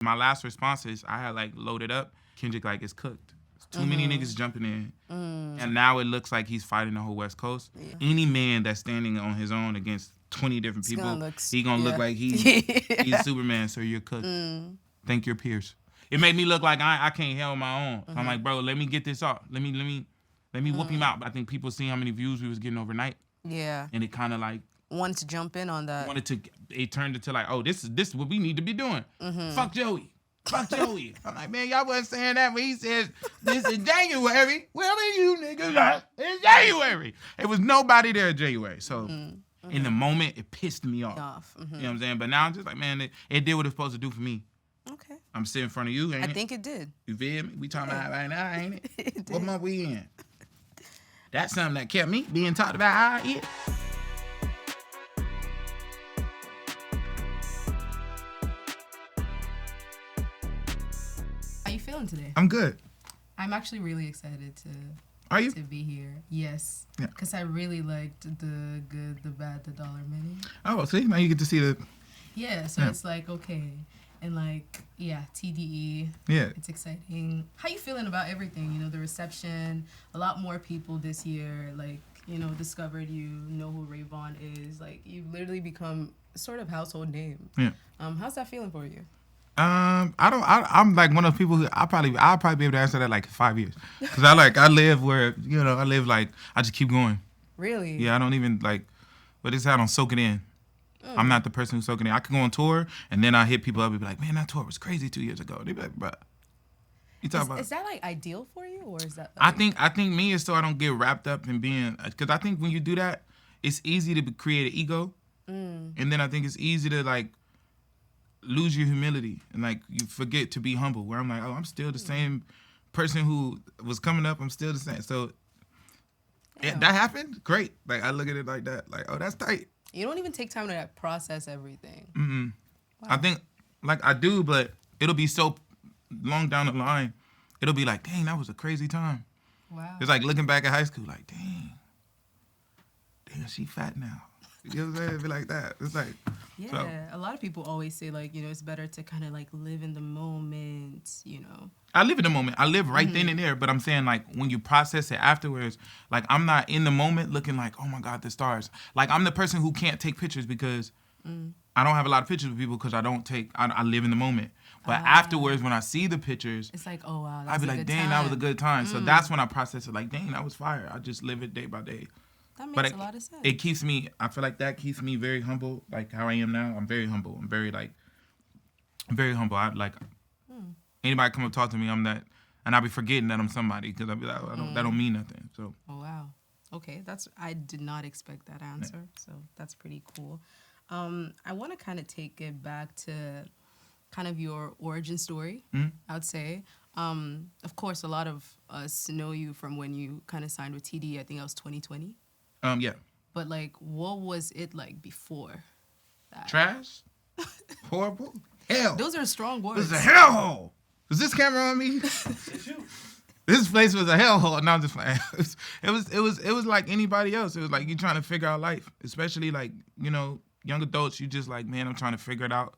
My last responses, I had like loaded up. Kendrick like, it's cooked. Too many niggas jumping in. And now it looks like he's fighting the whole West Coast. Yeah. Any man that's standing on his own against 20 different people, he gonna look like he's Superman, so you're cooked. Thank your peers. It made me look like I can't handle my own. So I'm like, bro, let me get this off. Let me whoop him out. But I think people see how many views we was getting overnight. Yeah. And it kind of like... wanted to jump in on that. It turned into like, oh, this is what we need to be doing. Fuck Joey. Fuck Joey. I'm like, man, y'all wasn't saying that when he said this is January. Where are you niggas at? It's January. It was nobody there in January. So in the moment, it pissed me off. You know what I'm saying? But now I'm just like, man, it did what it's supposed to do for me. Okay. I'm sitting in front of you, ain't it? I think it did. You feel me? We talking about right now, ain't it? It did. What month we in? That's something that kept me being talked about. Yeah. How you feeling today? I'm good. I'm actually really excited to... Are you? To be here. Yes. Yeah. Because I really liked the good, the bad, the dollar many. Oh, see? Now you get to see the... Yeah, so it's like, okay. And like, yeah, TDE. Yeah. It's exciting. How you feeling about everything? You know, the reception, a lot more people this year, like, you know, discovered you, know who Vaughn is. Like, you've literally become sort of household name. Yeah. How's that feeling for you? I'm like one of those people who I'll probably be able to answer that like in 5 years. Cause I live where, you know, I just keep going. Really? Yeah, I don't even like, what is that? I don't soak it in. I'm not the person who's soaking it in. I could go on tour and then I hit people up and be like, man, that tour was crazy 2 years ago. They be like, bro, you talk about. Is that like ideal for you or is that? Like... I think me is so I don't get wrapped up in being, cause I think when you do that, it's easy to create an ego. And then I think it's easy to like, lose your humility and like you forget to be humble where I'm like, oh, I'm still the same person who was coming up. I'm still the same. So that happened. Great. Like I look at it like that. Like, oh, that's tight. You don't even take time to like, process everything. Wow. I think like I do, but it'll be so long down the line. It'll be like, dang, that was a crazy time. Wow. It's like looking back at high school, like, damn, she fat now. You know what I'm saying? It'd be like that. It's like, yeah. So. A lot of people always say like, you know, it's better to kind of like live in the moment, you know. I live in the moment. I live right then and there. But I'm saying like when you process it afterwards, like I'm not in the moment looking like, oh my God, the stars. Like I'm the person who can't take pictures because I don't have a lot of pictures with people because I live in the moment. But afterwards, when I see the pictures, it's like, oh wow, I'd be like, dang, that was a good time. So that's when I process it like, dang, that was fire. I just live it day by day. That makes a lot of sense. It keeps me, I feel like that keeps me very humble, like how I am now. I'm very humble. I'm very humble. I like, anybody come up talk to me, I'm that, and I'll be forgetting that I'm somebody because I'll be like, that don't mean nothing. So. Oh, wow. Okay, I did not expect that answer, so that's pretty cool. I want to kind of take it back to kind of your origin story, I would say. Of course, a lot of us know you from when you kind of signed with TD. I think that was 2020. Yeah. But like, what was it like before that? Trash? Horrible? Hell. Those are strong words. It was a hellhole. Is this camera on me? This place was a hellhole. No, I'm just playing. It was like anybody else. It was like you trying to figure out life, especially like, you know, young adults. You just like, man, I'm trying to figure it out.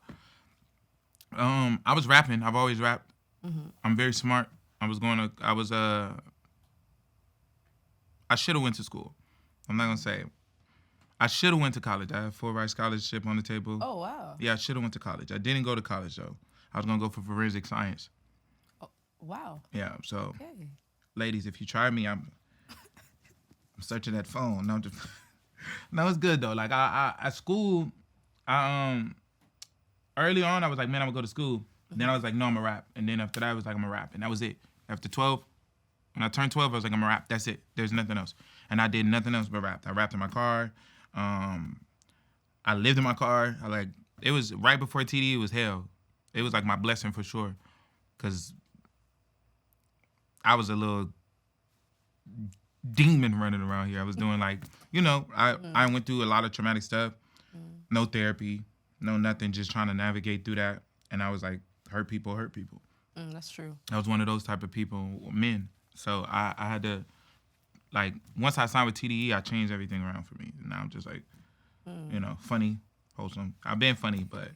I was rapping. I've always rapped. I'm very smart. I should have went to school. I'm not gonna say. I should have went to college. I have 4 right scholarship on the table. Oh wow. Yeah, I should have went to college. I didn't go to college though. I was gonna go for forensic science. Oh, wow. Yeah. So, okay. Ladies, if you try me, I'm searching that phone. No, no, it's good though. Like I at school, early on I was like, man, I'm gonna go to school. Then I was like, no, I'm gonna rap. And then after that, I was like, I'm gonna rap, and that was it. After 12. When I turned 12, I was like, I'm gonna rap. That's it. There's nothing else. And I did nothing else but rap. I rapped in my car. I lived in my car. It was right before TD, it was hell. It was like my blessing for sure. Cause I was a little demon running around here. I was doing like, you know, I went through a lot of traumatic stuff. No therapy, no nothing, just trying to navigate through that. And I was like, hurt people. That's true. I was one of those type of people, men. So I had to, like, once I signed with TDE, I changed everything around for me. And now I'm just like, you know, funny, wholesome. I've been funny, but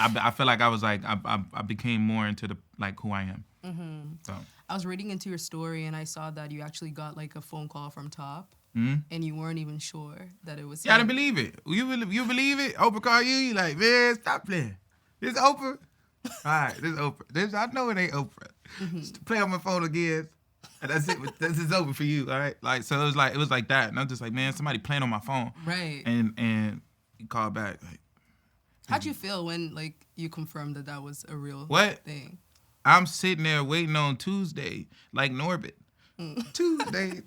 I feel like I was like I became more into the like who I am. So I was reading into your story and I saw that you actually got like a phone call from Top, and you weren't even sure that it was. Yeah, I didn't believe it. You believe it? Oprah call you? You like, man, stop playing. This Oprah. All right, this Oprah. I know it ain't Oprah. Just play on my phone again. And that's it. This is over for you. All right. Like so, it was like that, and I'm just like, man, somebody playing on my phone. Right. And he called back. Like, how'd you feel when like you confirmed that was a real thing? I'm sitting there waiting on Tuesday, like Norbit. Tuesday.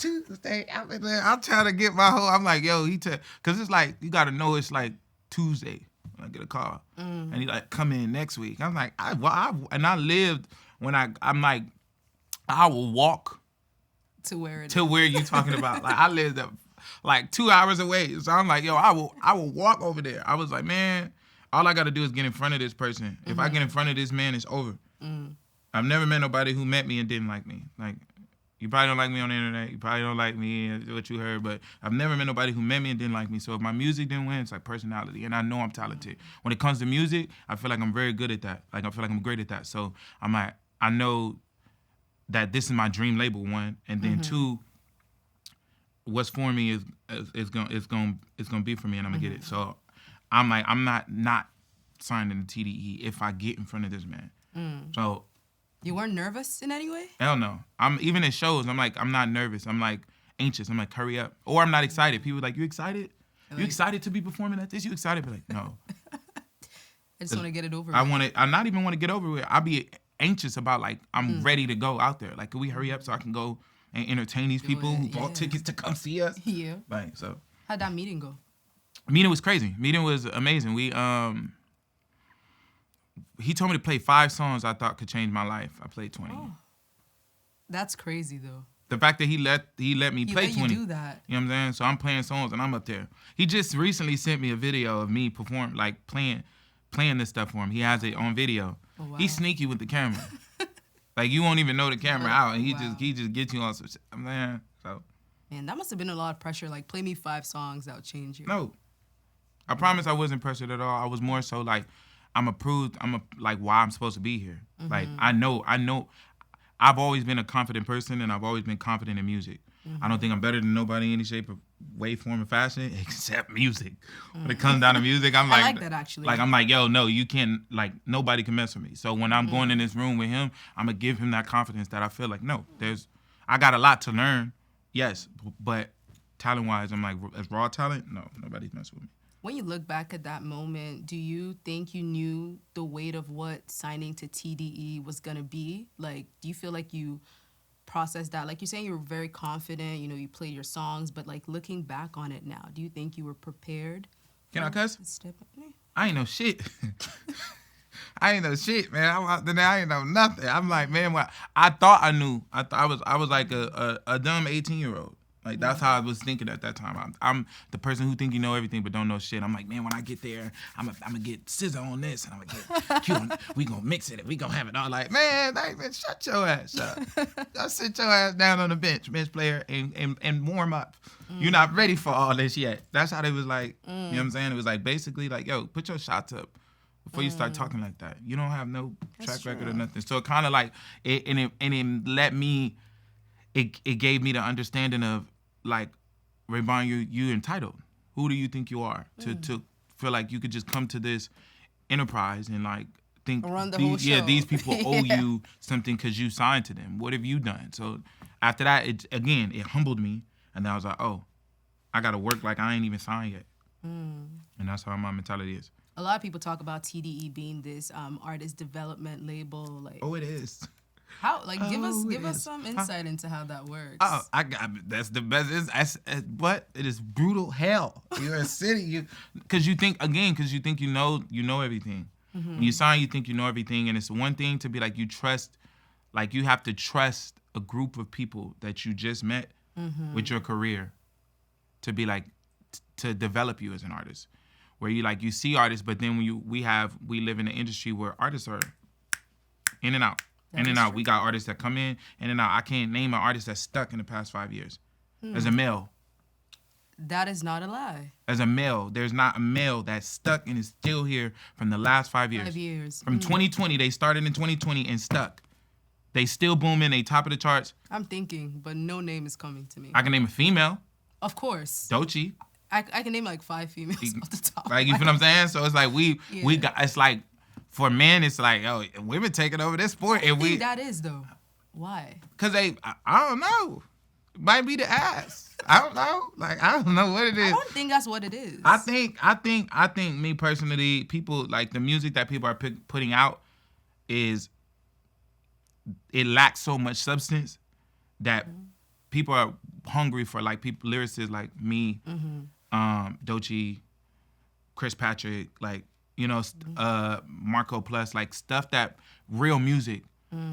I'm trying to get my whole. I'm like, yo, because it's like you got to know it's like Tuesday when I get a call, and he like come in next week. I'm like, I lived when I'm like, I will walk to where you talking about. Like I lived up like 2 hours away, so I'm like, yo, I will walk over there. I was like, man, all I got to do is get in front of this person. If I get in front of this man, it's over. I've never met nobody who met me and didn't like me. Like, you probably don't like me on the internet. You probably don't like me, what you heard. But I've never met nobody who met me and didn't like me. So if my music didn't win, it's like personality. And I know I'm talented. When it comes to music, I feel like I'm very good at that. Like, I feel like I'm great at that. So I'm like, I know that this is my dream label, one. And then two, what's for me is gonna be for me, and I'm gonna get it. So I'm like, I'm not signing to TDE if I get in front of this man. So you weren't nervous in any way? Hell no. I'm even at shows. I'm like, I'm not nervous. I'm like anxious. I'm like, hurry up. Or I'm not excited. People are like, you excited? You excited to be performing at this? You excited? But like, no. I just want to get it over with. I not even want to get over with. I'll be anxious about like, I'm ready to go out there. Like, can we hurry up so I can go and entertain these people who bought tickets to come see us? Yeah. Like, so. How'd that meeting go? Meeting was crazy. Meeting was amazing. He told me to play 5 songs I thought could change my life. I played 20. Oh. That's crazy though. The fact that he let me play 20. You do that. You know what I'm saying? So I'm playing songs and I'm up there. He just recently sent me a video of me playing this stuff for him. He has it on video. Oh, wow. He's sneaky with the camera. Like you won't even know the camera out, and he just gets you on some shit. Man, so. Man, that must have been a lot of pressure. Like, play me 5 songs that'll change you. No, I promise I wasn't pressured at all. I was more so like, like why I'm supposed to be here. Like I know. I've always been a confident person, and I've always been confident in music. I don't think I'm better than nobody in any shape or way, form, or fashion, except music. When it comes down to music, I'm like, I like that actually. Like I'm like, yo, no, you can't. Like nobody can mess with me. So when I'm going in this room with him, I'm gonna give him that confidence that I feel like, no, I got a lot to learn, yes, but talent-wise, I'm like, as raw talent, no, nobody's messing with me. When you look back at that moment, do you think you knew the weight of what signing to TDE was going to be? Like, do you feel like you processed that? Like you're saying you were very confident, you played your songs, but like looking back on it now, do you think you were prepared? Can I cuss? I ain't know shit. I ain't know shit, man. I ain't know nothing. I'm like, man, I thought I knew. I was like a dumb 18-year-old. Like, that's how I was thinking at that time. I'm the person who think you know everything but don't know shit. I'm like, man, when I get there, I'm gonna get Scissor on this, and I'm gonna get Q on, we gonna mix it, and we gonna have it all. Like, man, shut your ass up. Just sit your ass down on the bench player, and warm up. You're not ready for all this yet. That's how they was like, you know what I'm saying? It was like, basically, like, yo, put your shots up before you start talking like that. You don't have no track record or nothing. So it kind of like, it let me, it gave me the understanding of, like, Vaughn, you entitled. Who do you think you are to feel like you could just come to this enterprise and like think run the whole show. These people owe you something because you signed to them. What have you done? So after that, it humbled me, and then I was like, oh, I gotta work like I ain't even signed yet, and that's how my mentality is. A lot of people talk about TDE being this artist development label. Like, oh, it is. How? Like, give us some insight into how that works. Oh, that's the best. But it is brutal hell. You're a city, because you think you know everything. When you sign, you think you know everything, and it's one thing to be like you have to trust a group of people that you just met with your career to be like to develop you as an artist. Where you see artists, but then when we live in an industry where artists are in and out. In and out. True. We got artists that come in and out. I can't name an artist that's stuck in the past 5 years as a male. That is not a lie. As a male, there's not a male that's stuck and is still here from the last 5 years. 5 years. From 2020, they started in 2020 and stuck. They still booming. They top of the charts. I'm thinking, but no name is coming to me. I can name a female. Of course. Doechii. I can name like 5 females off the top. Like, you feel what I'm saying? So it's like we got, it's like, for men, it's like, oh, women taking over this sport. I think that is, though. Why? Because I don't know. Might be the ass. I don't know. Like, I don't know what it is. I don't think that's what it is. I think me personally, people, like, the music that people are putting out is, it lacks so much substance that people are hungry for, like, people, lyricists like me, Doechii, Chris Patrick, like, you know, Marco Plus, like, stuff that real music.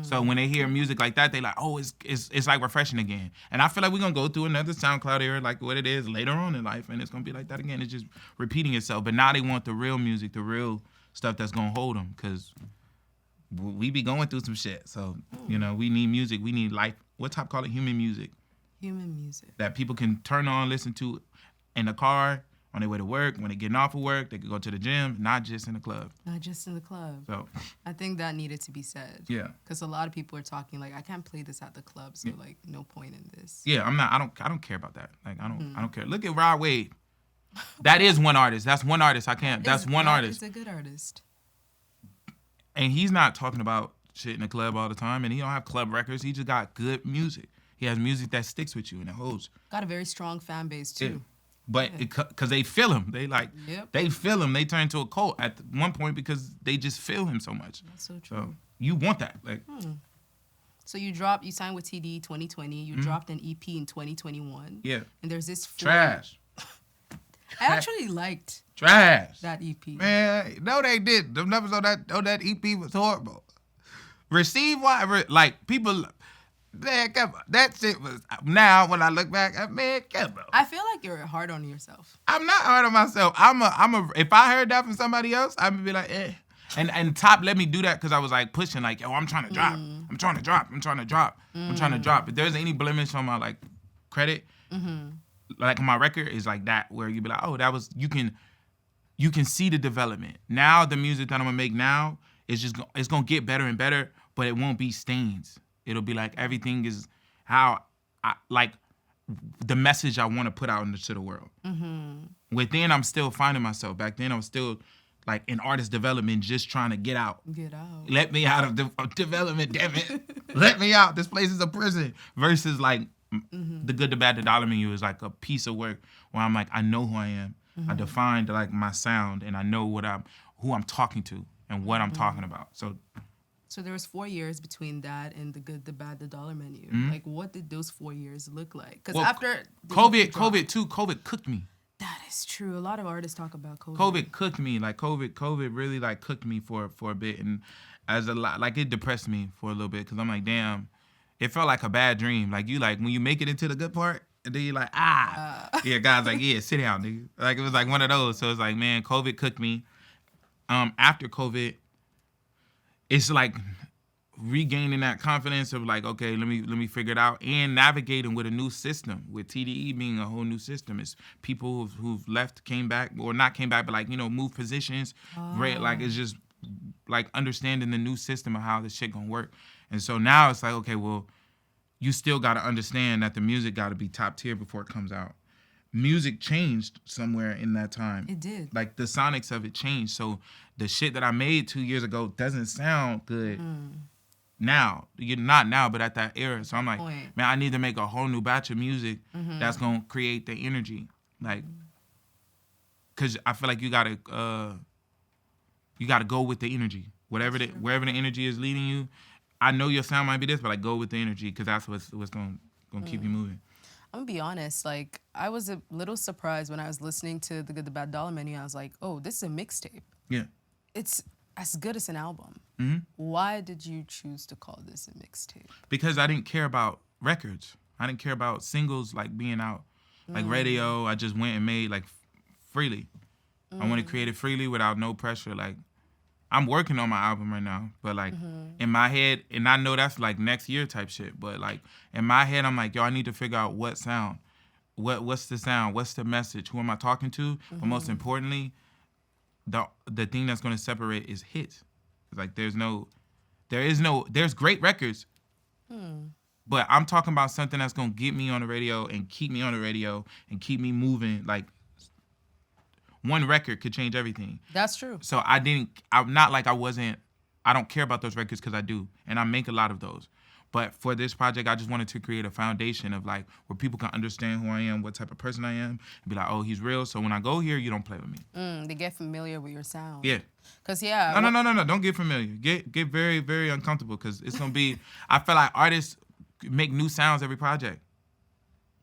So when they hear music like that, they like, oh, it's like refreshing again. And I feel like we're gonna go through another SoundCloud era, like what it is later on in life, and it's gonna be like that again. It's just repeating itself. But now they want the real music, the real stuff that's gonna hold them, because we be going through some shit. So you know, we need music. We need life. What type call it? Human music. Human music that people can turn on, listen to in the car, on their way to work, when they're getting off of work, they could go to the gym, not just in the club. Not just in the club. So I think that needed to be said. Yeah. Because a lot of people are talking like, I can't play this at the club, so like no point in this. Yeah, I don't care about that. Like I don't care. Look at Rod Wave. That is one artist. That's one artist. That's one artist. He's a good artist. And he's not talking about shit in the club all the time, and he don't have club records. He just got good music. He has music that sticks with you and it holds. Got a very strong fan base too. Yeah. But because they feel him, they like they feel him. They turn into a cult at one point because they just feel him so much. That's so true. So you want that, like. So you signed with TD 2020. You dropped an EP in 2021. Yeah. And there's this trash. I actually liked trash that EP. Man, no, they did. The numbers on that EP was horrible. Like people. Man, come on. That shit was, now when I look back, man, come on. I feel like you're hard on yourself. I'm not hard on myself. If I heard that from somebody else, I would be like, eh. And Top let me do that because I was like pushing, like, yo, I'm trying to drop. I'm trying to drop. If there's any blemish on my like credit, like on my record, is like that, where you be like, oh, that was, you can see the development. Now the music that I'm gonna make now is just, it's gonna get better and better, but it won't be stains. It'll be like everything is how I like the message I want to put out into the world. Within, I'm still finding myself. Back then, I was still like in artist development, just trying to get out. Let me out of development, damn it. Let me out. This place is a prison. Versus like The Good, the Bad, the Dollar Menu is like a piece of work where I'm like, I know who I am. I defined like my sound, and I know who I'm talking to and what I'm talking about. So there was 4 years between that and The Good, the Bad, the Dollar Menu. Like, what did those 4 years look like? Because after COVID cooked me. That is true. A lot of artists talk about COVID. COVID cooked me. Like COVID really like cooked me for a bit, and like it depressed me for a little bit because I'm like, damn, it felt like a bad dream. Like when you make it into the good part, and then you're like, yeah, God's like, yeah, sit down, nigga. Like it was like one of those. So it's like, man, COVID cooked me. After COVID, it's like regaining that confidence of like, okay, let me figure it out, and navigating with a new system, with TDE being a whole new system. It's people who've left, came back, or not came back, but like, you know, moved positions. Like it's just like understanding the new system of how this shit gonna work. And so now it's like, okay, well, you still gotta understand that the music gotta be top tier before it comes out. Music changed somewhere in that time. It did. Like the sonics of it changed. So the shit that I made 2 years ago doesn't sound good now. Not now, but at that era. So I'm like, man, I need to make a whole new batch of music that's gonna create the energy. Like, cause I feel like you gotta go with the energy. Wherever the energy is leading you. I know your sound might be this, but like go with the energy, cause that's what's gonna keep you moving. I'm gonna be honest, like, I was a little surprised when I was listening to The Good, the Bad, Dollar Menu. I was like, oh, this is a mixtape. Yeah. It's as good as an album. Why did you choose to call this a mixtape? Because I didn't care about records. I didn't care about singles like being out. Like radio, I just went and made like freely. I want to create it freely without no pressure. Like, I'm working on my album right now, but like in my head, and I know that's like next year type shit, but like in my head, I'm like, yo, I need to figure out what sound what's the sound? What's the message? Who am I talking to? But most importantly, the thing that's going to separate is hits. It's like there's great records, but I'm talking about something that's going to get me on the radio and keep me on the radio and keep me moving. Like one record could change everything. That's true. So I'm not like I don't care about those records because I do, and I make a lot of those. But for this project, I just wanted to create a foundation of like where people can understand who I am, what type of person I am, and be like, oh, he's real. So when I go here, you don't play with me. They get familiar with your sound. Yeah. Cause yeah. No. Don't get familiar. Get very, very uncomfortable because it's gonna be. I feel like artists make new sounds every project.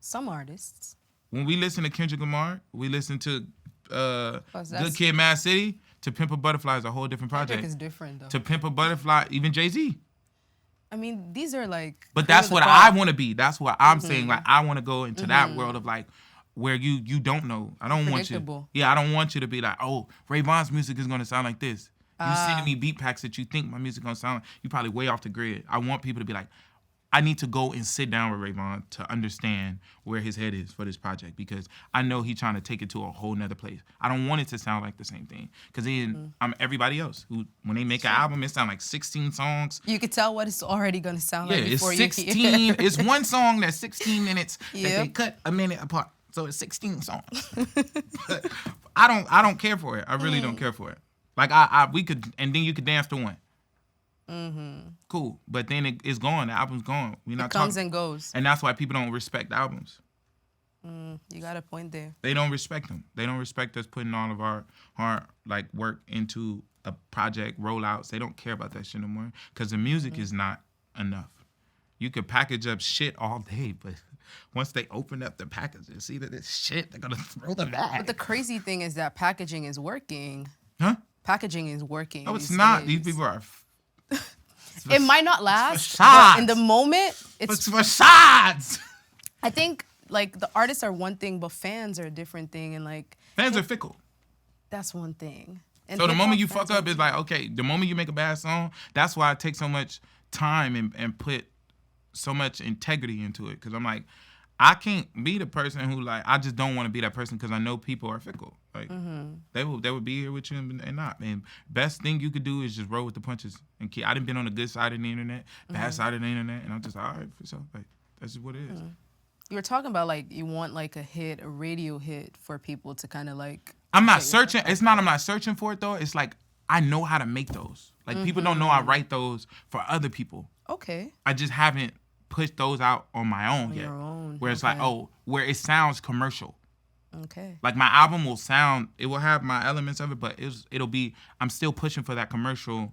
Some artists. When we listen to Kendrick Lamar, we listen to Good Kid, Mad City. To Pimp a Butterfly is a whole different project. Kendrick is different though. To Pimp a Butterfly, even Jay-Z. I mean, these are like. But that's what I want to be. That's what I'm saying. Like I want to go into that world of like where you don't know. I don't want you. Yeah, I don't want you to be like, oh, Ray Vaughn's music is gonna sound like this. You sending me beat packs that you think my music gonna sound like. You probably way off the grid. I want people to be like, I need to go and sit down with Ray Vaughn to understand where his head is for this project because I know he's trying to take it to a whole nother place. I don't want it to sound like the same thing because then I'm everybody else who, when they make an album, it sounds like 16 songs. You could tell what it's already going to sound like before it's 16. It's one song that's 16 minutes that Yep. they cut a minute apart. So it's 16 songs. But I don't care for it. I really don't care for it. Like we could, and then you could dance to one. Cool, but then it's gone. The album's gone. It comes and goes, and that's why people don't respect albums. You got a point there. They don't respect them. They don't respect us putting all of our like work into a project rollouts. They don't care about that shit no more because the music is not enough. You could package up shit all day, but once they open up the package and see that it's shit, they're gonna throw them back. But the crazy thing is that packaging is working. Huh? Packaging is working. No, it's not. These people are. It might not last, but in the moment, it's facades. I think like the artists are one thing, but fans are a different thing, and like fans are fickle. That's one thing. And so the moment you fuck up, it's like okay. The moment you make a bad song, that's why I take so much time and put so much integrity into it. Because I'm like, I can't be the person who like I just don't want to be that person because I know people are fickle. Like they will be here with you and not. And best thing you could do is just roll with the punches. And I done been on the good side of the internet, bad side of the internet, and I'm just like, all right, for sure. Like that's just what it is. You were talking about like you want like a radio hit for people to kind of like. I'm not searching. It's not. I'm not searching for it though. It's like I know how to make those. Like people don't know I write those for other people. Okay. I just haven't pushed those out on my own yet. Your own. Where it's like, where it sounds commercial. Okay. Like my album will sound, it will have my elements of it, but it'll be. I'm still pushing for that commercial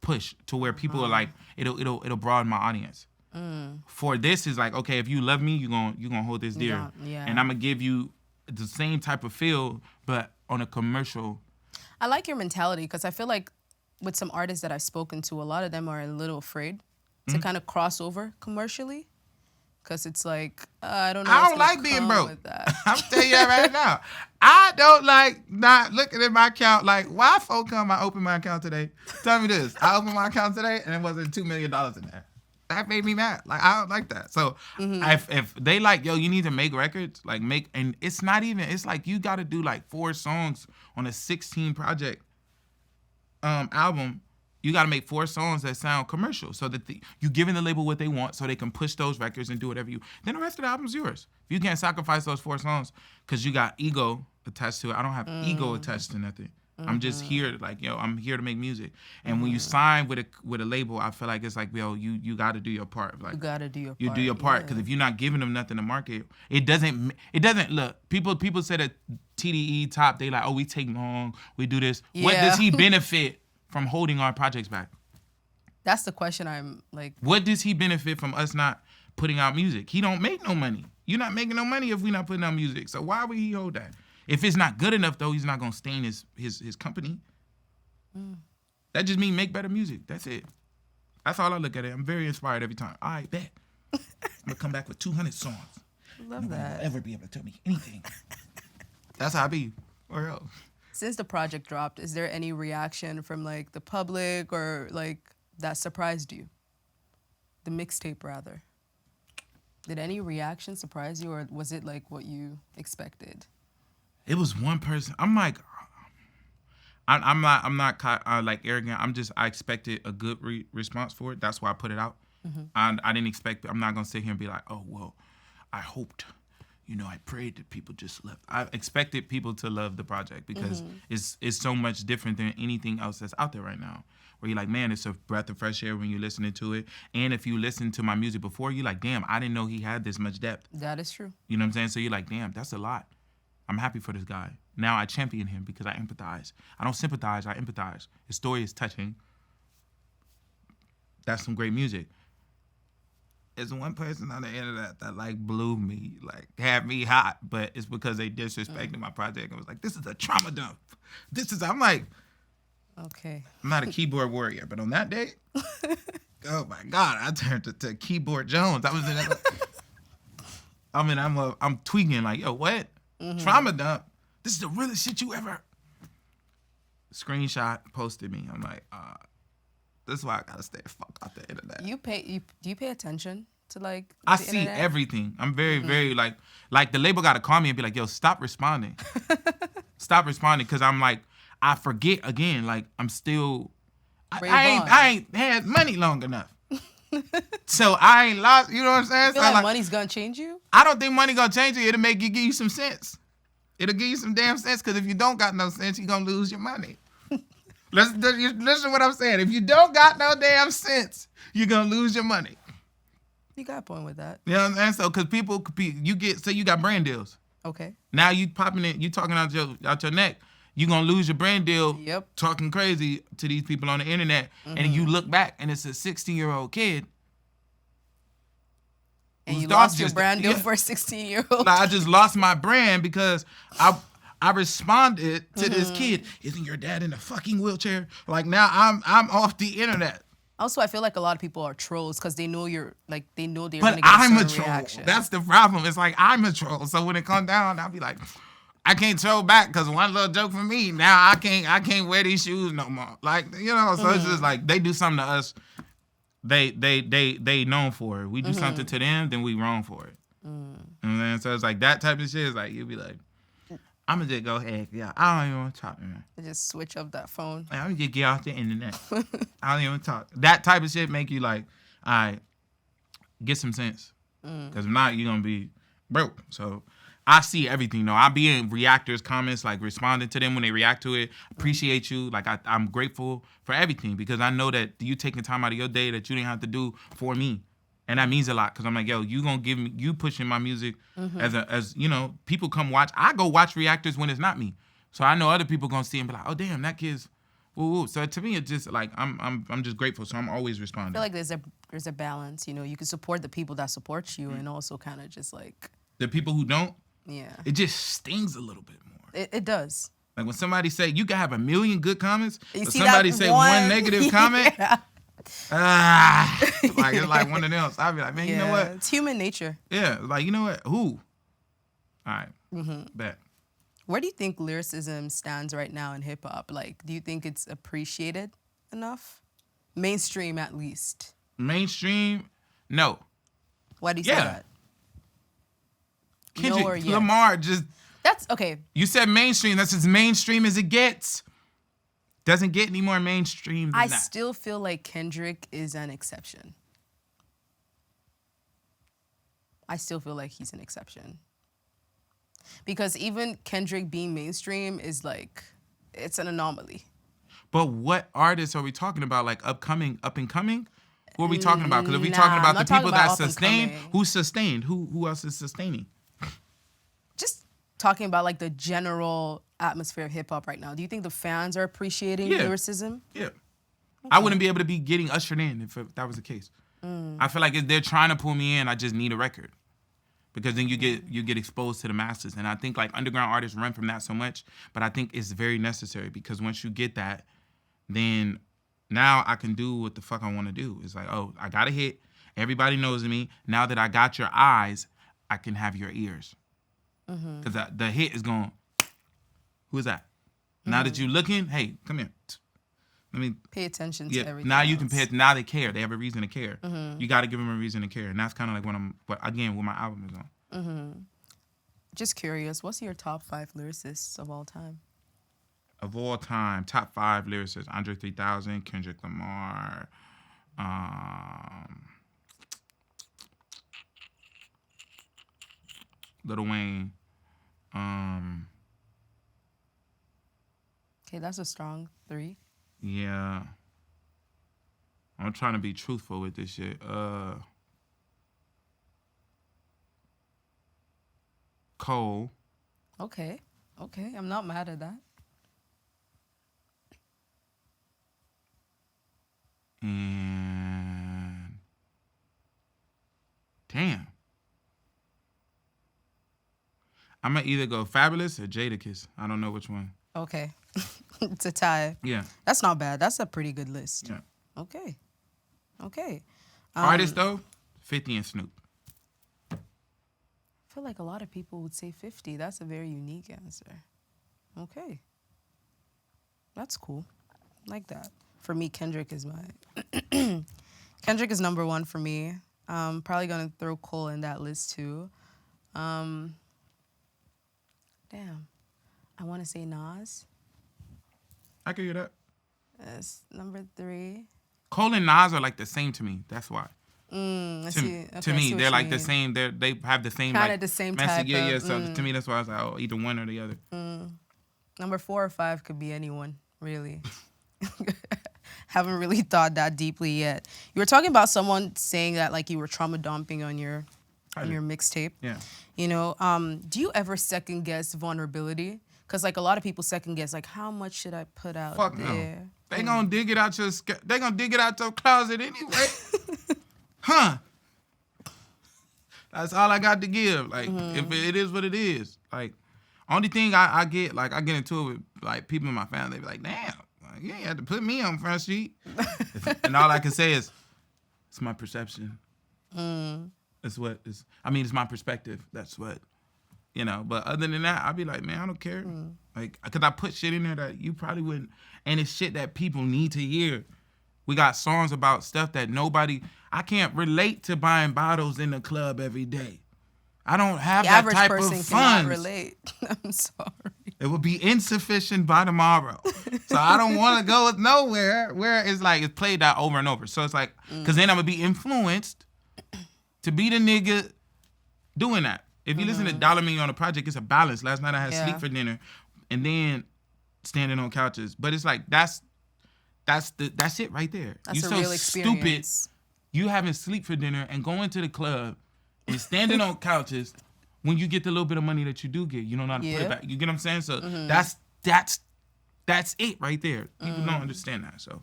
push to where people are like, it'll broaden my audience. For this is like, okay, if you love me, you're gonna hold this dear, and I'm gonna give you the same type of feel, but on a commercial. I like your mentality because I feel like with some artists that I've spoken to, a lot of them are a little afraid to kind of cross over commercially. Because it's like, I don't know. I don't like being broke. I'm telling you that right now. I don't like not looking at my account like, why folk come I opened my account today? Tell me this. I opened my account today and it wasn't $2 million in there. That made me mad. Like, I don't like that. So if they like, yo, you need to make records, like and it's not even, it's like you got to do like 4 songs on a 16 project album. You got to make 4 songs that sound commercial so that you giving the label what they want so they can push those records and do whatever then the rest of the album's yours. If you can't sacrifice those 4 songs because you got ego attached to it, I don't have ego attached to nothing. I'm just here, like, yo, I'm here to make music. And when you sign with a label, I feel like it's like, yo, you got to do your part. Like, you got to do your part. You do your part because if you're not giving them nothing to market, it doesn't look. People say that TDE top, they like, oh, we take long, we do this. Yeah. What does he benefit from holding our projects back? That's the question I'm like. What does he benefit from us not putting out music? He don't make no money. You're not making no money if we're not putting out music. So why would he hold that? If it's not good enough, though, he's not going to stain his company. That just means make better music. That's it. That's all I look at it. I'm very inspired every time. All right, bet. I'm going to come back with 200 songs. Love that. Nobody will ever be able to tell me anything. That's how I be. Or else. Since the project dropped, is there any reaction from like the public or like that surprised you? The mixtape, rather. Did any reaction surprise you, or was it like what you expected? It was one person. I'm like, I'm not like arrogant. I expected a good response for it. That's why I put it out. I didn't expect. I'm not gonna sit here and be like, oh well, I hoped. I prayed that people just love. I expected people to love the project because it's so much different than anything else that's out there right now. Where you're like, man, it's a breath of fresh air when you're listening to it. And if you listen to my music before, you're like, damn, I didn't know he had this much depth. That is true. You know what I'm saying? So you're like, damn, that's a lot. I'm happy for this guy. Now I champion him because I empathize. I don't sympathize, I empathize. His story is touching. That's some great music. There's one person on the internet that like blew me, like had me hot, but it's because they disrespected my project and was like, this is a trauma dump. I'm like, okay. I'm not a keyboard warrior, but on that day, oh my God, I turned to Keyboard Jones. I was in that. I'm tweaking like, yo, what? Trauma dump? This is the realest shit you ever. Screenshot, posted me. I'm like, this is why I gotta stay fuck off the internet. Do you pay attention to like I see internet? Everything. I'm very, very like the label gotta call me and be like, yo, stop responding. Stop responding, because I'm like, I forget again, like I'm still I ain't had money long enough. So I ain't lost, you know what I'm saying? You feel like money's gonna change you? I don't think money gonna change you. It'll give you some sense. It'll give you some damn sense, because if you don't got no sense, you're gonna lose your money. Listen to what I'm saying. If you don't got no damn sense, you're gonna lose your money. You got a point with that. You know what I'm saying? So, because people, you got brand deals. Okay. Now you popping it, you talking out your neck. You're gonna lose your brand deal. Yep. Talking crazy to these people on the internet, and you look back and it's a 16-year-old kid. And you lost your brand deal for a 16-year-old. I just lost my brand because I responded to this kid. Isn't your dad in a fucking wheelchair? Like, now I'm off the internet. Also, I feel like a lot of people are trolls because they know they're But gonna get I'm a a troll. reaction. That's the problem. It's like I'm a troll. So when it comes down, I'll be like, I can't troll back because one little joke for me. Now I can't wear these shoes no more. Like, so it's just like they do something to us. They known for it. We do something to them, then we wrong for it. You know what I'm saying? So it's like that type of shit is like, you'll be like, I'm going to just go ahead. Yeah, I don't even want to talk, man. Just switch up that phone. I'm going to just get off the internet. I don't even talk. That type of shit make you like, all right, get some sense. Because if not, you're going to be broke. So I see everything, though. I be in reactors' comments, like responding to them when they react to it. Appreciate you. Like, I'm grateful for everything because I know that you taking time out of your day that you didn't have to do for me. And that means a lot because I'm like, yo, you gonna give me, you pushing my music as people come watch. I go watch reactors when it's not me. So I know other people gonna see and be like, oh damn, that kid's woo. So to me, it's just like I'm just grateful. So I'm always responding. I feel like there's a balance. You can support the people that support you and also kind of just like the people who don't. Yeah. It just stings a little bit more. It does. Like when somebody say you can have 1 million good comments, but somebody say one negative comment. Yeah. Like it's like one of them. So I'll be like, man, you know what? It's human nature. Yeah, like, you know what? Who? All right, bet. Where do you think lyricism stands right now in hip hop? Like, do you think it's appreciated enough? Mainstream, at least. Mainstream, no. Why do you say that? Kendrick, no or yes? Lamar just. That's okay. You said mainstream. That's as mainstream as it gets. Doesn't get any more mainstream than that. I still feel like Kendrick is an exception. I still feel like he's an exception. Because even Kendrick being mainstream is like, it's an anomaly. But what artists are we talking about? Like up and coming? Who are we talking about? Because if we're talking about the people that sustain, who's sustained? Who else is sustaining? Just talking about like the general atmosphere of hip hop right now. Do you think the fans are appreciating lyricism? Yeah. Okay. I wouldn't be able to be getting ushered in if that was the case. I feel like if they're trying to pull me in, I just need a record. Because then you get exposed to the masses. And I think like underground artists run from that so much, but I think it's very necessary because once you get that, then now I can do what the fuck I want to do. It's like, oh, I got a hit. Everybody knows me. Now that I got your eyes, I can have your ears. Because the hit is going, who is that? Now that you're looking, hey, come here. Let me pay attention to everything. Now you else. can pay. Now they care. They have a reason to care. You got to give them a reason to care, and that's kind of like what my album is on. Just curious, what's your top 5 lyricists of all time? Of all time, top 5 lyricists: Andre 3000, Kendrick Lamar, Lil Wayne. Okay, that's a strong 3. Yeah. I'm trying to be truthful with this shit. Cole. Okay. I'm not mad at that. And damn. I'm going to either go Fabulous or Jadakiss. I don't know which one. Okay. It's a tie. Yeah. That's not bad. That's a pretty good list. Yeah. Okay. Artist, though, 50 and Snoop. I feel like a lot of people would say 50. That's a very unique answer. Okay. That's cool. Like that. For me, Kendrick is Kendrick is number 1 for me. Probably going to throw Cole in that list, too. Damn. I want to say Nas. I can hear that. That's number 3. Cole and Nas are like the same to me. That's why. To me, they're like the same. They have the same kind of like the same message. type. Yeah. Of, So to me, that's why I was like, oh, either one or the other. Number 4 or 5 could be anyone, really. Haven't really thought that deeply yet. You were talking about someone saying that like you were trauma dumping on your mixtape. Yeah. You know, do you ever second guess vulnerability? Because like a lot of people second guess like how much should I put out Fuck there? No. They gonna dig it out your closet anyway. Huh? That's all I got to give. Like if it is what it is. Like only thing I get into it with like people in my family. They be like, damn, like, you ain't had to put me on Front Street. And all I can say is, it's my perception. It's my perspective. That's what, but other than that, I'll be like, man, I don't care. Like, cause I put shit in there that you probably wouldn't, and it's shit that people need to hear. We got songs about stuff that I can't relate to buying bottles in the club every day. I don't have that type of funds. The average person cannot relate. I'm sorry. It will be insufficient by tomorrow. So I don't want to go nowhere where it's like it's played out over and over. So it's like, because then I'm going to be influenced to be the nigga doing that. If you listen to Dollar Million on the Project, it's a balance. Last night I had sleep for dinner and then standing on couches. But it's like, that's it right there. That's a real experience. Stupid. You having sleep for dinner and going to the club and standing on couches when you get the little bit of money that you do get. You don't know how to put it back. You get what I'm saying? So that's it right there. People don't understand that. So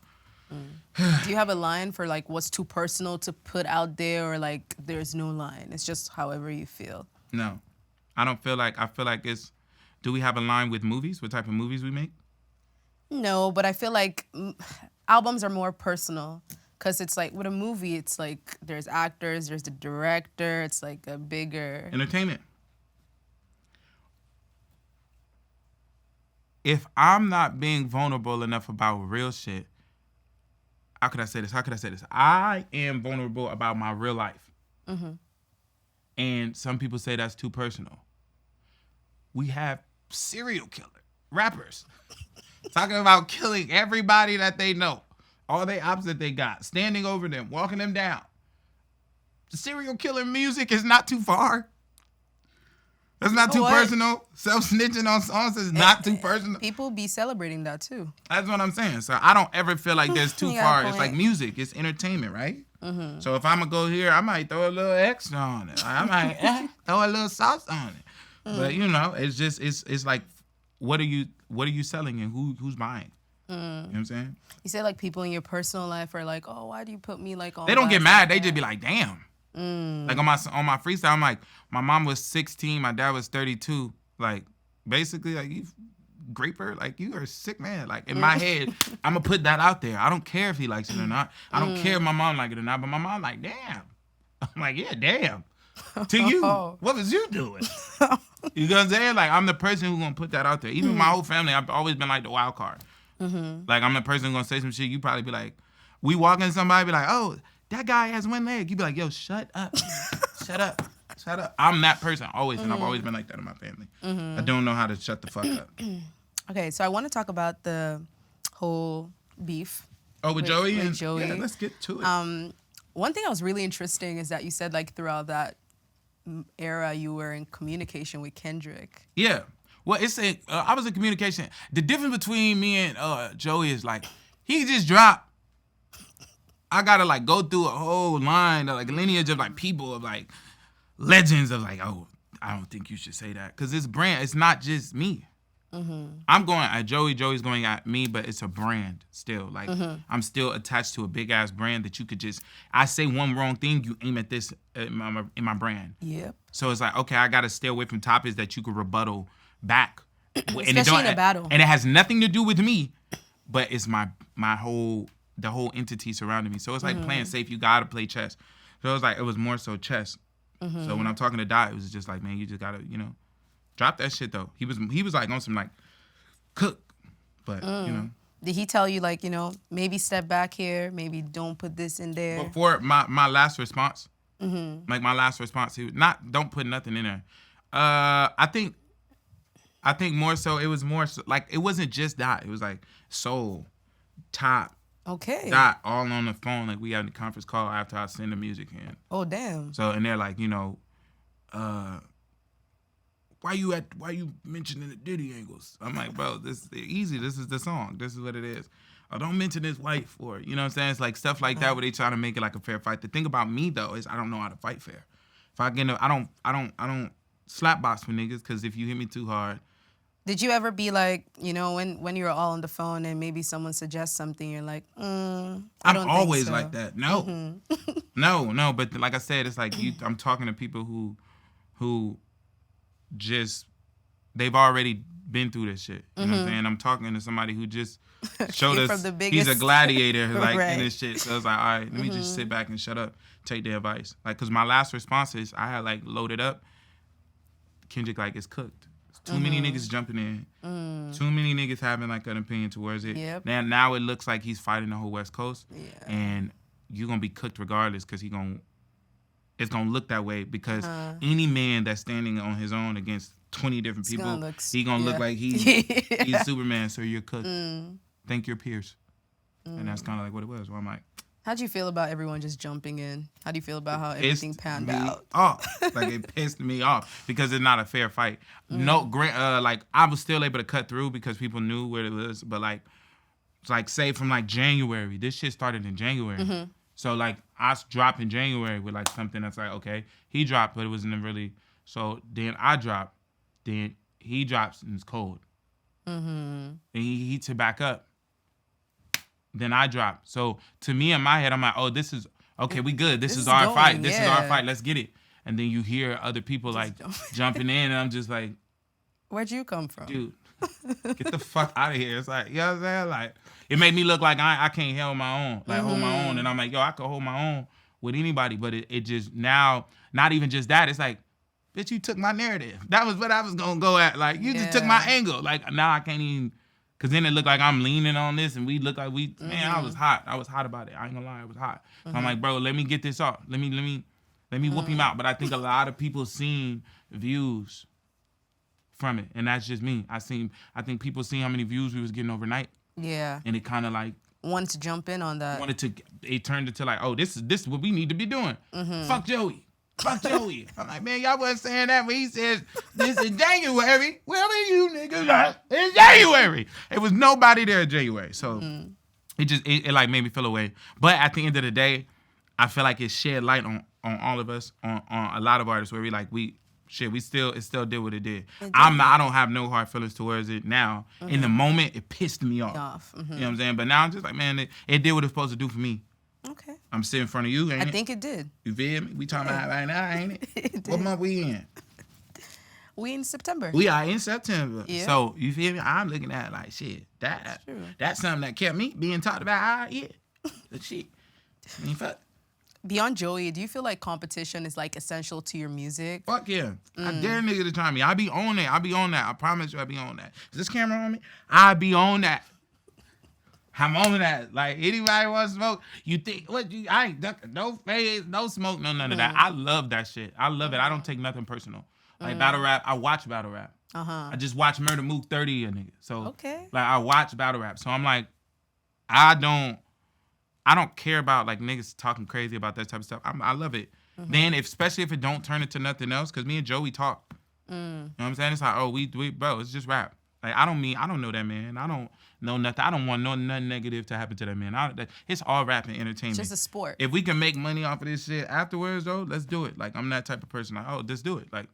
do you have a line for like what's too personal to put out there, or like there's no line? It's just however you feel. No. I feel like it's, do we have a line with movies? What type of movies we make? No, but I feel like albums are more personal. Because it's like, with a movie, it's like, there's actors, there's the director, it's like a bigger... Entertainment. If I'm not being vulnerable enough about real shit, how could I say this? I am vulnerable about my real life. And some people say that's too personal. We have serial killer rappers talking about killing everybody that they know. All the ops that they got, standing over them, walking them down. The serial killer music is not too far. That's not too personal. Self-snitching on songs is not too personal. People be celebrating that too. That's what I'm saying. So I don't ever feel like there's too far. It's like music. It's entertainment, right? So if I'm going to go here, I might throw a little extra on it. I might throw a little sauce on it. But, it's just, it's like, what are you selling and who's buying? You know what I'm saying? You say like people in your personal life are like, oh, why do you put me like on? They don't get mad. They just be like, damn. Like on my freestyle, I'm like, my mom was 16, my dad was 32. Like, basically, like, you graper, like, you are a sick man. Like, in my head, I'm gonna put that out there. I don't care if he likes it or not. I don't care if my mom like it or not. But my mom like, damn. I'm like, yeah, damn. To you, what was you doing? You know what I'm saying? Like, I'm the person who's gonna put that out there. Even my whole family, I've always been like the wild card. Like, I'm the person gonna say some shit. You probably be like, we walking somebody, be like, oh, that guy has one leg. You be like, yo, shut up. Shut up. Shut up. I'm that person always, and I've always been like that in my family. I don't know how to shut the fuck up. Okay, so I want to talk about the whole beef. Oh, with Joey? With Joey. Yeah, let's get to it. One thing that was really interesting is that you said, like, throughout that era, you were in communication with Kendrick. Yeah. Well, I was in communication. The difference between me and Joey is, like, he just dropped. I gotta, like, go through a whole line of, like, lineage of, like, people of, like, legends of, like, oh, I don't think you should say that. Because this brand, it's not just me. I'm going at Joey. Joey's going at me, but it's a brand still. Like, I'm still attached to a big ass brand that you could just. I say one wrong thing, you aim at this in my brand. Yep. So it's like, okay, I gotta stay away from topics that you could rebuttal back, Especially in a battle. And it has nothing to do with me, but it's the whole entity surrounding me. So it's like playing safe. You gotta play chess. So it was more so chess. So when I'm talking to Dawg, it was just like, man, you just gotta, drop that shit though. He was like on some like cook, but Did he tell you, like, maybe step back here, maybe don't put this in there? Before my last response, like my last response, he was don't put nothing in there. I think more so it was more so, like, it wasn't just that. It was like soul, top. Okay. That all on the phone. Like, we had a conference call after I send the music in. Oh, damn. So, and they're like, why you mentioning the Diddy angles? I'm like, bro, this is easy. This is the song. This is what it is. Oh, don't mention his wife or, you know what I'm saying? It's like stuff like that where they try to make it like a fair fight. The thing about me though is I don't know how to fight fair. If I get I don't slap box with niggas, because if you hit me too hard. Did you ever be like, when you're all on the phone and maybe someone suggests something, you're like, I don't think so. I'm always like that. No. No. But like I said, it's like I'm talking to people who just, they've already been through this shit. You know what I'm saying? I'm talking to somebody who just showed us he's a gladiator, like, right, in this shit. So it's like, all right, let me just sit back and shut up, take their advice. Like, because my last response is, I had, like, loaded up. Kendrick, like, it's cooked. Too many niggas jumping in. Too many niggas having, like, an opinion towards it. Yep. Now it looks like he's fighting the whole West Coast. Yeah. And you're going to be cooked regardless, because it's going to look that way, because any man that's standing on his own against 20 different people, he's going to look like he's Superman, so you're cooked. Thank your peers. And that's kind of like what it was. So I'm like, how'd you feel about everyone just jumping in? How do you feel about how everything panned out? Like, it pissed me off because it's not a fair fight. No, like, I was still able to cut through because people knew where it was. But like say from like January, this shit started in January. So like I dropped in January with like something that's like, okay, he dropped, but it wasn't really. So then I dropped, then he drops and it's cold. And he heats it back up. Then I drop. So to me in my head, I'm like, oh, this is okay. We good. This is our fight. This is our fight. Let's get it. And then you hear other people like jumping in, and I'm just like, where'd you come from, dude? Get the fuck out of here. It's like, you know what I'm saying? Like, it made me look like I can't hold my own, like hold my own. And I'm like, yo, I could hold my own with anybody. But it just now, not even just that. It's like, bitch, you took my narrative. That was what I was gonna go at. Like, you just took my angle. Like, now I can't even. Cause then it looked like I'm leaning on this, and we look like man, I was hot. I was hot about it. I ain't gonna lie, I was hot. So I'm like, bro, let me get this off. Let me whoop him out. But I think a lot of people seen views from it, and that's just me. I think people seen how many views we was getting overnight. Yeah. And it kind of like wanted to jump in on that. It turned into like, oh, this is what we need to be doing. Fuck Joey. Fuck Joey. I'm like, man, y'all wasn't saying that when he said this in January. Where were you niggas at? In January. It was nobody there in January. So it like made me feel away. But at the end of the day, I feel like it shed light on all of us, on a lot of artists where it still did what it did. I don't have no hard feelings towards it now. In the moment, it pissed me off. You know what I'm saying? But now I'm just like, man, it did what it's supposed to do for me. Okay. I'm sitting in front of you, ain't it? I think it did. You feel me? We talking about right now, ain't it? It did. What month we in? We in September. We are in September. Yeah. So, you feel me? I'm looking at it like, shit, that's something that kept me being talked about. The shit. I mean, fuck. Beyond Joey, do you feel like competition is like essential to your music? Fuck yeah. I dare nigga to try me. I be on that. I promise you I be on that. Is this camera on me? I be on that. I'm on that. Like, anybody want to smoke? You think, I ain't ducking no fades, no smoke, no none of that. I love that shit. I love it. I don't take nothing personal. Like, battle rap, I watch battle rap. I just watch Murder Mook 30 a nigga. So, like, I watch battle rap. So, I'm like, I don't care about, like, niggas talking crazy about that type of stuff. I love it. Then, especially if it don't turn into nothing else, because me and Joey talk. You know what I'm saying? It's like, oh, we bro, it's just rap. Like, I don't know that man. I don't know nothing. I don't want nothing negative to happen to that man. It's all rap and entertainment. It's just a sport. If we can make money off of this shit afterwards, though, let's do it. Like, I'm that type of person. Like, oh, let's do it. Like,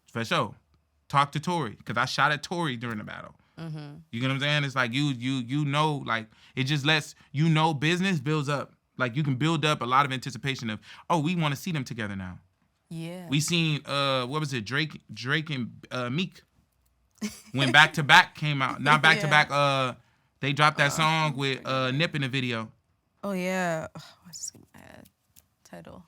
for sure. Talk to Tory, because I shot at Tory during the battle. You get what I'm saying? It's like you know, like, it just lets you know business builds up. Like, you can build up a lot of anticipation of, oh, we want to see them together now. Yeah. We seen what was it, Drake and Meek. When Back to Back came out, not Back to Back. They dropped that song with Nip in the video. Oh yeah, what's this title?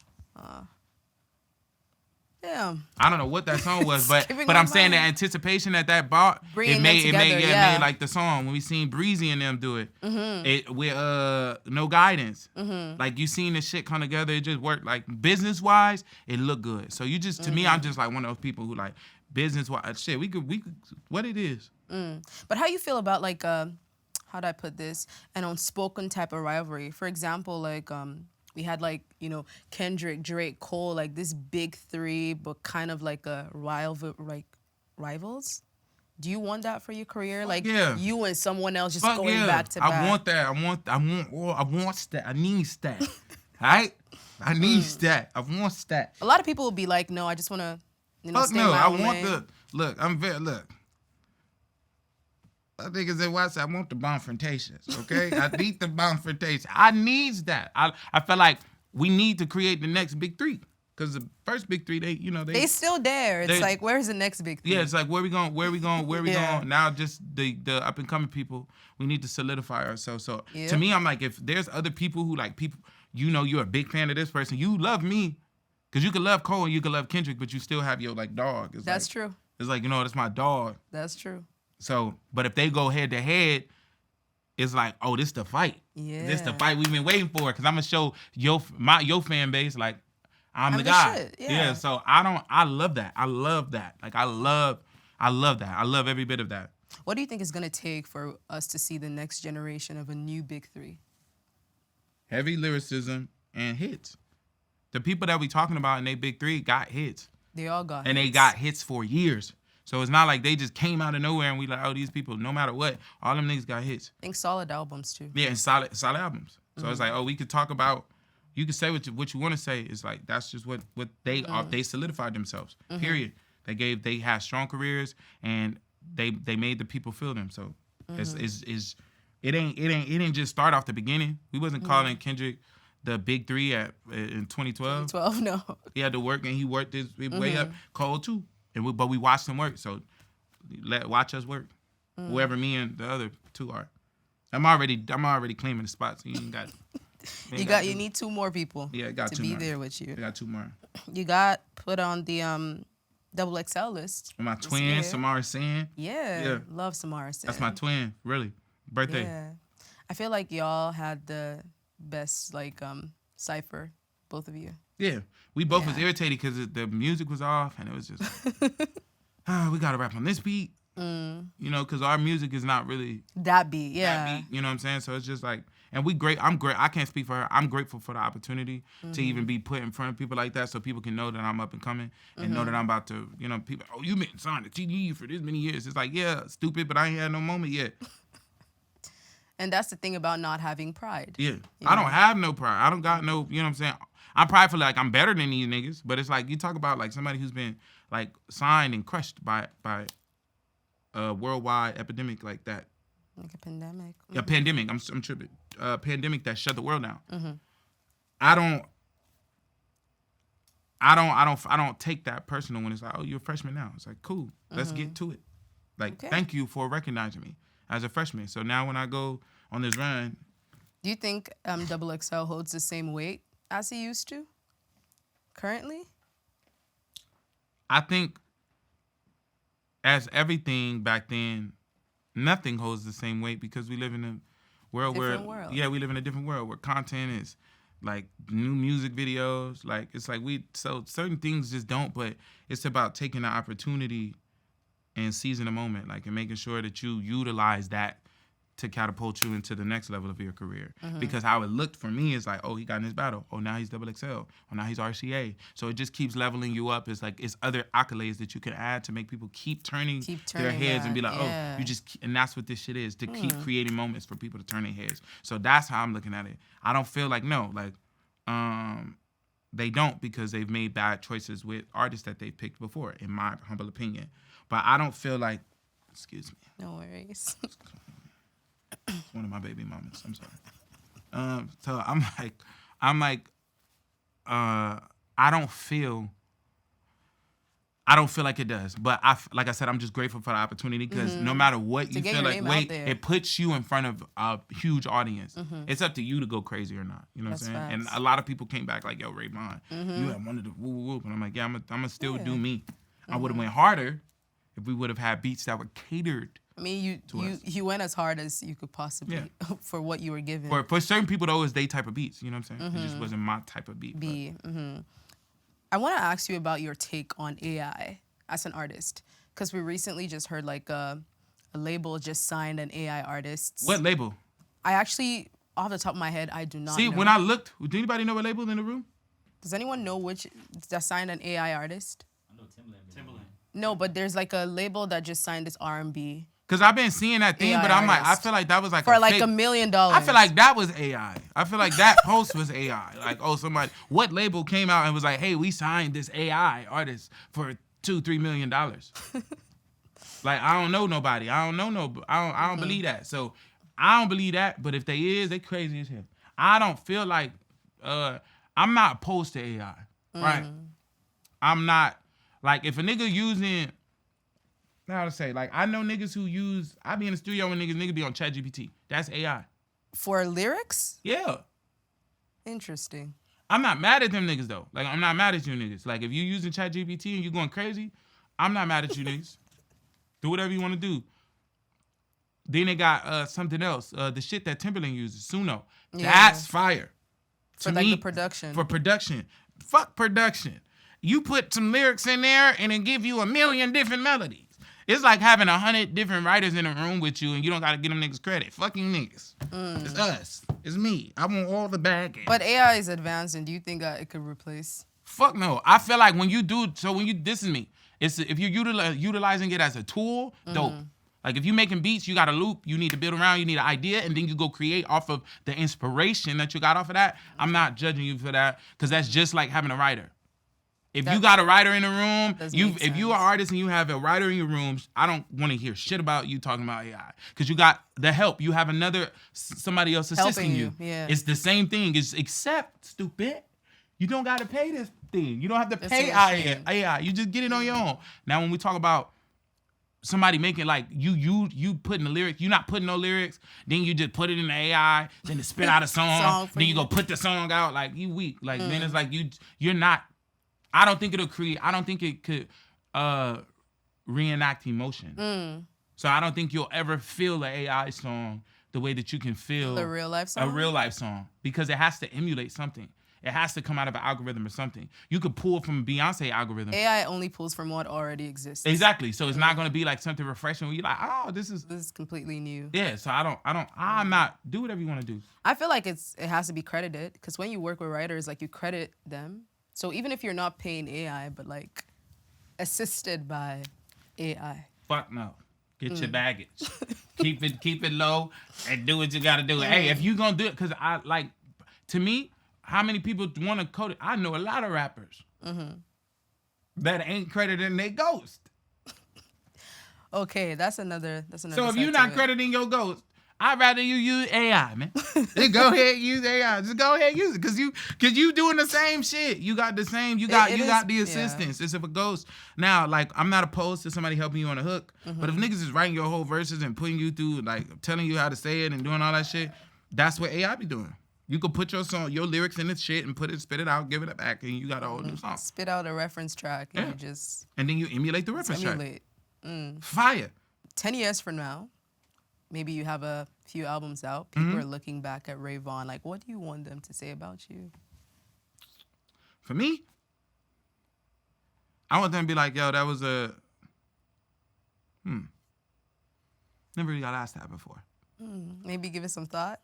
Damn. I don't know what that song was, but I'm saying the anticipation that brought, it made like the song when we seen Breezy and them do it. It with No Guidance. Like, you seen this shit come together, it just worked. Like, business wise, it looked good. So you just, to me, I'm just like one of those people who, like, business wise, shit, we could what it is. But how you feel about, like, how do I put this, an unspoken type of rivalry? For example, like, we had, like, you know, Kendrick, Drake, Cole, like this big three, but kind of like a rivals. Do you want that for your career? Like, you and someone else just going back to back. I want that. I want that. I need that. Right? I need that. I want that. A lot of people will be like, no, I just want to, you know, stay my I own want lane. look. I think it's in West. I want the confrontations, okay? I need the confrontation. I needs that. I feel like we need to create the next big three, because the first big three, they still there. It's like, where's the next big three? Yeah, it's like, where we going? Now, just the up and coming people, we need to solidify ourselves. So to me, I'm like, if there's other people who, like, people, you know, you're a big fan of this person, you love me, because you can love Cole and you can love Kendrick, but you still have your, like, dog. That's true. It's like, you know, that's my dog. That's true. So, but if they go head to head, it's like, oh, this the fight. Yeah. This the fight we've been waiting for. Because I'm going to show your fan base, like, I'm the guy. Shit. Yeah. So I love that. I love that. Like, I love that. I love every bit of that. What do you think is going to take for us to see the next generation of a new big three? Heavy lyricism and hits. The people that we talking about in they big three got hits. They all got hits. And they got hits for years. So it's not like they just came out of nowhere and we like, oh, these people, no matter what, all them niggas got hits. I think solid albums too. Yeah, and solid albums. So it's like, oh, we could talk about, you can say what you want to say. It's like, that's just what they are. They solidified themselves. Period. They had strong careers and they made the people feel them. So it ain't just start off the beginning. We wasn't calling Kendrick the big three in 2012. 2012, no. He had to work and he worked his way up. Cole too. But we watched him work, so watch us work. Whoever me and the other two are. I'm already claiming the spot, so you ain't got. You need two more people. Yeah, I got to two be more. there with you. I got two more. You got put on the XXL list. With my twin, Samara San. Yeah, love Samara San. That's my twin, really. Birthday. Yeah, I feel like y'all had the best cipher, both of you. Yeah, we both was irritated because the music was off, and it was just we gotta rap on this beat, you know, because our music is not really that beat. Yeah, that beat, you know what I'm saying? So it's just like, and we great. I'm great. I can't speak for her. I'm grateful for the opportunity to even be put in front of people like that, so people can know that I'm up and coming and know that I'm about to, you know, people. Oh, you been signed to TDE for this many years. It's like, yeah, stupid, but I ain't had no moment yet. And that's the thing about not having pride. Yeah, I don't have no pride. I don't got no, you know what I'm saying? I'm prideful, like I'm better than these niggas, but it's like you talk about like somebody who's been like signed and crushed by a worldwide epidemic like that. Like a pandemic. A pandemic. I'm tripping. Pandemic that shut the world down. I don't take that personal when it's like, oh, you're a freshman now. It's like, cool, let's get to it. Like, thank you for recognizing me as a freshman. So now when I go on this run, do you think XXL holds the same weight as he used to currently? I think as everything back then, nothing holds the same weight because we live in world Different world. Yeah, we live in a different world where content is like new music videos. Like it's like so certain things just don't, but it's about taking the opportunity and seizing the moment, like, and making sure that you utilize that to catapult you into the next level of your career. Because how it looked for me is like, oh, he got in his battle. Oh, now he's XXL. Oh, now he's RCA. So it just keeps leveling you up. It's like, it's other accolades that you can add to make people keep turning their heads and be like, oh, you just, and that's what this shit is, to keep creating moments for people to turn their heads. So that's how I'm looking at it. I don't feel like, they don't, because they've made bad choices with artists that they picked before, in my humble opinion. But I don't feel like, excuse me. No worries. It's one of my baby mamas. I'm sorry. So I don't feel like it does. But like I said, I'm just grateful for the opportunity, because no matter what you feel like, it puts you in front of a huge audience. It's up to you to go crazy or not. You know what I'm saying? Facts. And a lot of people came back like, yo, Vaughn, you have one of the woo. And I'm like, yeah, I'm gonna still do me. I would have went harder if we would have had beats that were catered. I mean, you went as hard as you could possibly for what you were given. For certain people, though, it's their type of beats. You know what I'm saying? It just wasn't my type of beat. I want to ask you about your take on AI as an artist, because we recently just heard like a label just signed an AI artist. What label? I actually, off the top of my head, I do not know. See, when I looked, did anybody know what label in the room? Does anyone know which that signed an AI artist? I know Timbaland. No, but there's like a label that just signed this R&B. Because I've been seeing that thing, AI but I'm like, I artist. feel like that was like For like fake. $1 million. I feel like that was AI. I feel like that post was AI. Like, oh, what label came out and was like, hey, we signed this AI artist for $2-3 million. Like, I don't know nobody. I don't believe that. So I don't believe that. But if they is, they crazy as hell. I don't feel like I'm not opposed to AI. Right? I'm not, like, if a nigga using, how to say, like, I know niggas who use, I be in the studio when niggas be on ChatGPT. That's AI. For lyrics? Yeah. Interesting. I'm not mad at them niggas, though. Like, I'm not mad at you niggas. Like, if you using ChatGPT and you going crazy, I'm not mad at you niggas. Do whatever you want to do. Then they got something else. The shit that Timbaland uses, Suno. Yeah. That's fire. For like the production. For production. Fuck production. You put some lyrics in there and it give you 1 million different melodies. It's like having 100 different writers in a room with you and you don't got to give them niggas credit. Fucking niggas. It's us. It's me. I want all the baggage. But AI is advanced, and do you think it could replace? Fuck no. I feel like this is me. It's if you're utilizing it as a tool, dope. Like, if you making beats, you got a loop, you need to build around, you need an idea, and then you go create off of the inspiration that you got off of that. I'm not judging you for that, because that's just like having a writer. If you got a writer in the room, if you are an artist and you have a writer in your rooms, I don't want to hear shit about you talking about AI. Because you got the help. You have somebody else assisting you. Yeah. It's the same thing. Except, stupid, you don't got to pay this thing. You don't have to pay AI. You just get it on your own. Now, when we talk about somebody making, like, you putting the lyrics, you not putting no lyrics, then you just put it in the AI, then it spit out a song then you go put the song out, like, you weak. Like, then it's like you're not, I don't think it could reenact emotion. So I don't think you'll ever feel an AI song the way that you can feel a real life song, because it has to emulate something. It has to come out of an algorithm or something. You could pull from Beyonce algorithm. AI only pulls from what already exists. Exactly. So it's not going to be like something refreshing where you're like, oh, this is completely new. Yeah. So I'm not, do whatever you want to do. I feel like it has to be credited, because when you work with writers, like, you credit them. So even if you're not paying AI, but like assisted by AI. Fuck no. Get your baggage. keep it low and do what you got to do. Hey, if you going to do it, because to me, how many people want to code it? I know a lot of rappers that ain't crediting their ghost. Okay, that's another. So if you're not crediting your ghost, I'd rather you use AI, man. Just go ahead and use AI. Just go ahead and use it, cause you doing the same shit. You got the same. You got the assistance. It's if a ghost. Now, like, I'm not opposed to somebody helping you on the hook, but if niggas is writing your whole verses and putting you through, like, telling you how to say it and doing all that shit, that's what AI be doing. You could put your lyrics in the shit and spit it out, give it back, and you got a whole new song. Spit out a reference track and and then you emulate the reference track. Fire. 10 years from now, maybe you have a few albums out. People are looking back at Vaughn. Like, what do you want them to say about you? For me, I want them to be like, yo, that was a... Never really got asked that before. Maybe give it some thought.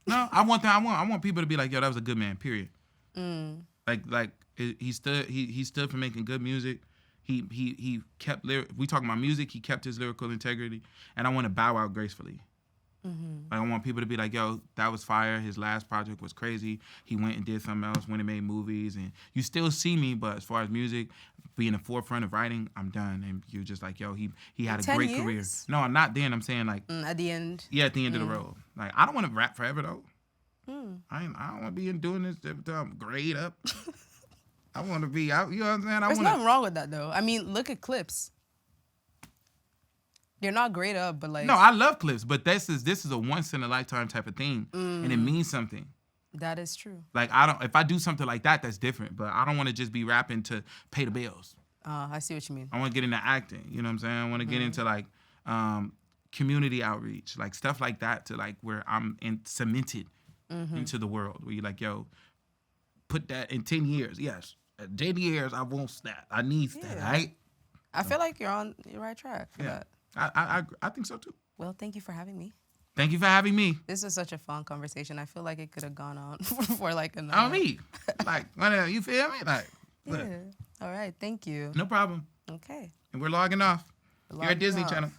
No, I want people to be like, yo, that was a good man, period. Like he stood for making good music. He kept we talking about music, he kept his lyrical integrity, and I want to bow out gracefully. Like, I want people to be like, yo, that was fire. His last project was crazy. He went and did something else, went and made movies, and you still see me, but as far as music, being the forefront of writing, I'm done. And you're just like, yo, he had a great career. No, not then. I'm saying like at the end. Yeah, at the end of the road. Like, I don't want to rap forever though. I don't want to be doing this every time grade up. I want to be out. You know what I'm saying? There's nothing wrong with that though. I mean, look at Clips. They're not great up, but like... No, I love Clips, but this is a once-in-a-lifetime type of thing, and it means something. That is true. Like, if I do something like that, that's different, but I don't want to just be rapping to pay the bills. I see what you mean. I want to get into acting, you know what I'm saying? I want to get into, like, community outreach, like, stuff like that to, like, where I'm cemented into the world, where you're like, yo, put that in 10 years. Yes, at 10 years, I want that. I need that, right? I feel like you're on the right track for that. I think so too. Well, thank you for having me. Thank you for having me. This was such a fun conversation. I feel like it could have gone on for like an hour. On me. Like, whatever, you feel me? Like, yeah. All right. Thank you. No problem. Okay. And we're logging off. Here at Disney Channel.